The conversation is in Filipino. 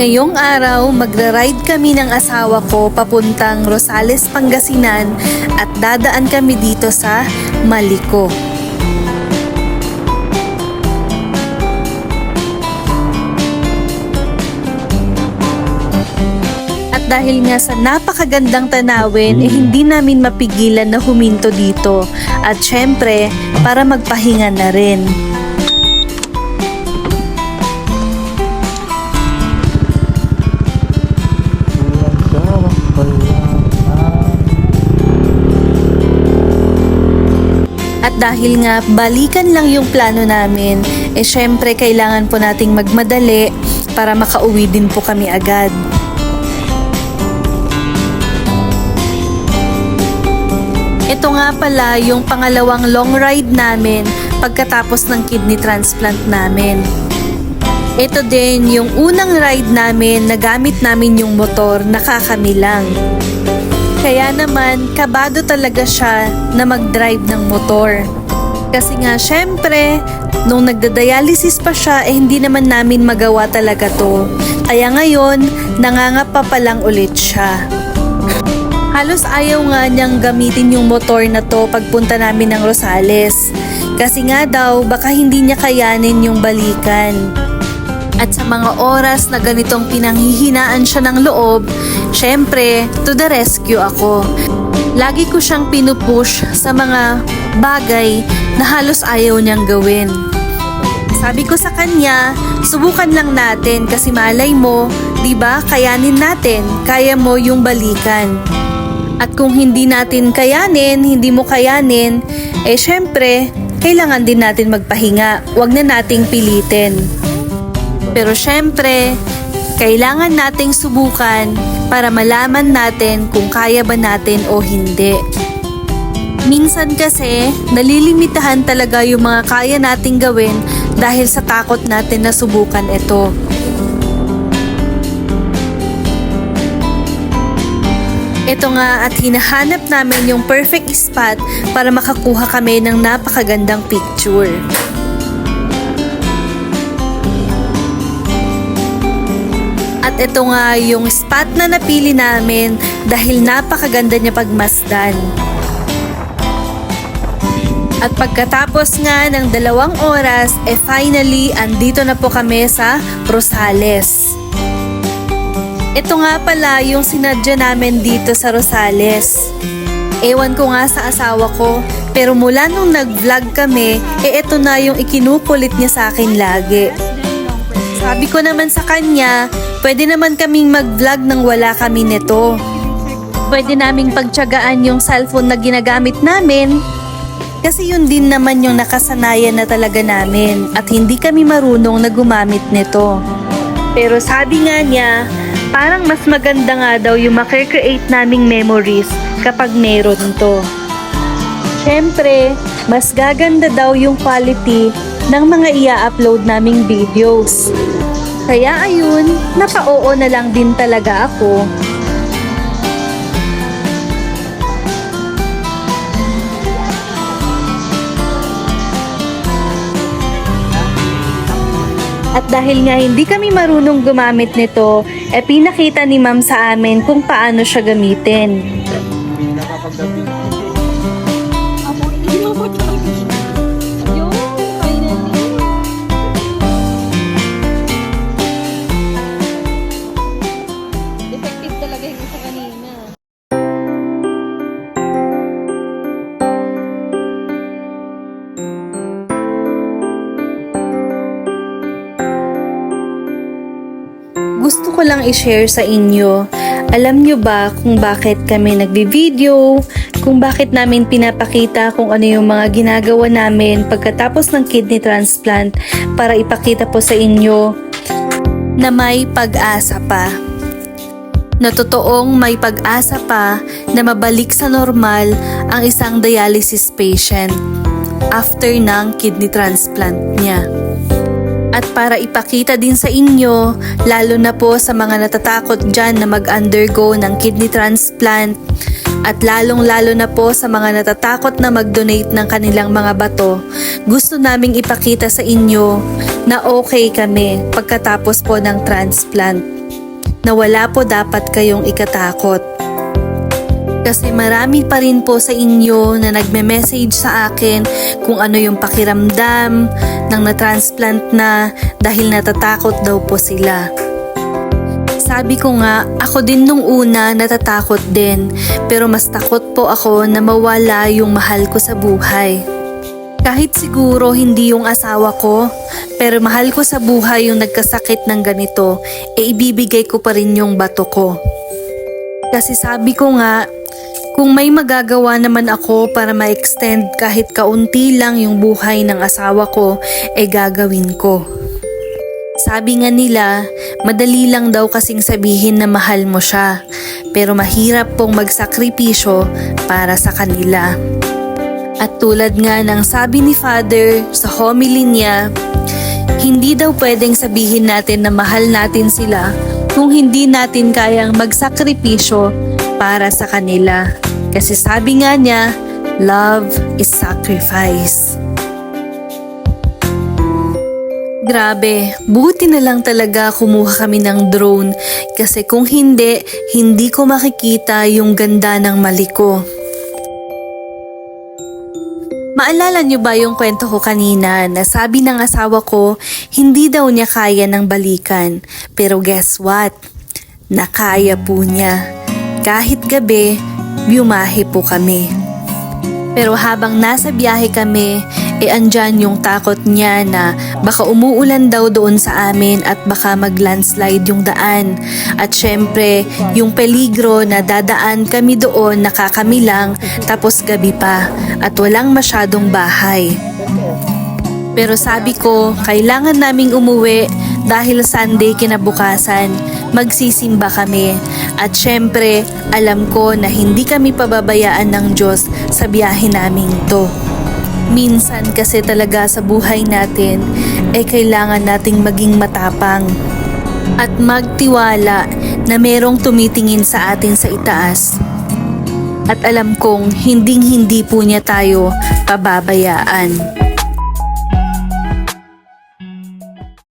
Ngayong araw, magra-ride kami ng asawa ko papuntang Rosales, Pangasinan at dadaan kami dito sa Maliko. At dahil nga sa napakagandang tanawin, hindi namin mapigilan na huminto dito. At syempre, para magpahinga na rin. At dahil nga balikan lang yung plano namin, syempre kailangan po nating magmadali para makauwi din po kami agad. Ito nga pala yung pangalawang long ride namin pagkatapos ng kidney transplant namin. Ito din yung unang ride namin na gamit namin yung motor na kami lang. Kaya naman, kabado talaga siya na mag-drive ng motor. Kasi nga, syempre, nung nagda-dialysis pa siya, hindi naman namin magawa talaga to. Kaya ngayon, nangangapa pa lang ulit siya. Halos ayaw nga niyang gamitin yung motor na to pagpunta namin ng Rosales. Kasi nga daw, baka hindi niya kayanin yung balikan. At sa mga oras na ganitong pinanghihinaan siya ng loob, syempre, to the rescue ako. Lagi ko siyang pinupush sa mga bagay na halos ayaw niyang gawin. Sabi ko sa kanya, subukan lang natin kasi malay mo, di ba, kayanin natin, kaya mo yung balikan. At kung hindi natin kayanin, hindi mo kayanin, syempre, kailangan din natin magpahinga. Huwag na nating pilitin. Pero syempre, kailangan nating subukan para malaman natin kung kaya ba natin o hindi. Minsan kasi, nalilimitahan talaga yung mga kaya nating gawin dahil sa takot natin na subukan ito. Ito nga at hinahanap namin yung perfect spot para makakuha kami ng napakagandang picture. At ito nga yung spot na napili namin dahil napakaganda niya pagmasdan. At pagkatapos nga ng 2 oras, finally, andito na po kami sa Rosales. Ito nga pala yung sinadya namin dito sa Rosales. Ewan ko nga sa asawa ko, pero mula nung nag-vlog kami, ito na yung ikinukulit niya sa akin lagi. Sabi ko naman sa kanya, pwede naman kaming mag-vlog nang wala kami nito. Pwede naming pagtiyagaan yung cellphone na ginagamit namin. Kasi yun din naman yung nakasanayan na talaga namin at hindi kami marunong na gumamit nito. Pero sabi nga niya, parang mas maganda nga daw yung makikreate naming memories kapag meron to. Siyempre, mas gaganda daw yung quality ng mga i-upload naming videos. Kaya ayun, napa-oo na lang din talaga ako. At dahil nga hindi kami marunong gumamit nito, pinakita ni ma'am sa amin kung paano siya gamitin. Gusto ko lang i-share sa inyo. Alam nyo ba kung bakit kami nagbi-video? Kung bakit namin pinapakita kung ano yung mga ginagawa namin pagkatapos ng kidney transplant para ipakita po sa inyo na may pag-asa pa. Na totoong may pag-asa pa na mabalik sa normal ang isang dialysis patient after ng kidney transplant niya. At para ipakita din sa inyo, lalo na po sa mga natatakot dyan na mag-undergo ng kidney transplant at lalong-lalo na po sa mga natatakot na mag-donate ng kanilang mga bato, gusto naming ipakita sa inyo na okay kami pagkatapos po ng transplant. na wala po dapat kayong ikatakot. Kasi marami pa rin po sa inyo na nagme-message sa akin kung ano yung pakiramdam ng na-transplant na dahil natatakot daw po sila. Sabi ko nga, ako din nung una natatakot din, pero mas takot po ako na mawala yung mahal ko sa buhay. Kahit siguro hindi yung asawa ko, pero mahal ko sa buhay yung nagkasakit ng ganito, ibibigay ko pa rin yung bato ko. Kasi sabi ko nga, kung may magagawa naman ako para ma-extend kahit kaunti lang yung buhay ng asawa ko, gagawin ko. Sabi nga nila, madali lang daw kasing sabihin na mahal mo siya, pero mahirap pong magsakripisyo para sa kanila. At tulad nga ng sabi ni Father sa homily niya, hindi daw pwedeng sabihin natin na mahal natin sila kung hindi natin kayang magsakripisyo para sa kanila. Kasi sabi nga niya, love is sacrifice. Grabe, buti na lang talaga kumuha kami ng drone kasi kung hindi, hindi ko makikita yung ganda ng mali ko. Maalala niyo ba yung kwento ko kanina na sabi ng asawa ko, hindi daw niya kaya ng balikan. Pero guess what? Nakaya po niya. Kahit gabi, biumahe po kami. Pero habang nasa biyahe kami, andyan yung takot niya na baka umuulan daw doon sa amin at baka mag-landslide yung daan. At syempre, yung peligro na dadaan kami doon nakakamilang tapos gabi pa at walang masyadong bahay. Pero sabi ko, kailangan naming umuwi dahil Sunday kinabukasan, magsisimba kami. At syempre, alam ko na hindi kami pababayaan ng Diyos sa biyahe naming to. Minsan kasi talaga sa buhay natin, kailangan nating maging matapang at magtiwala na merong tumitingin sa atin sa itaas. At alam kong hinding-hindi po niya tayo pababayaan.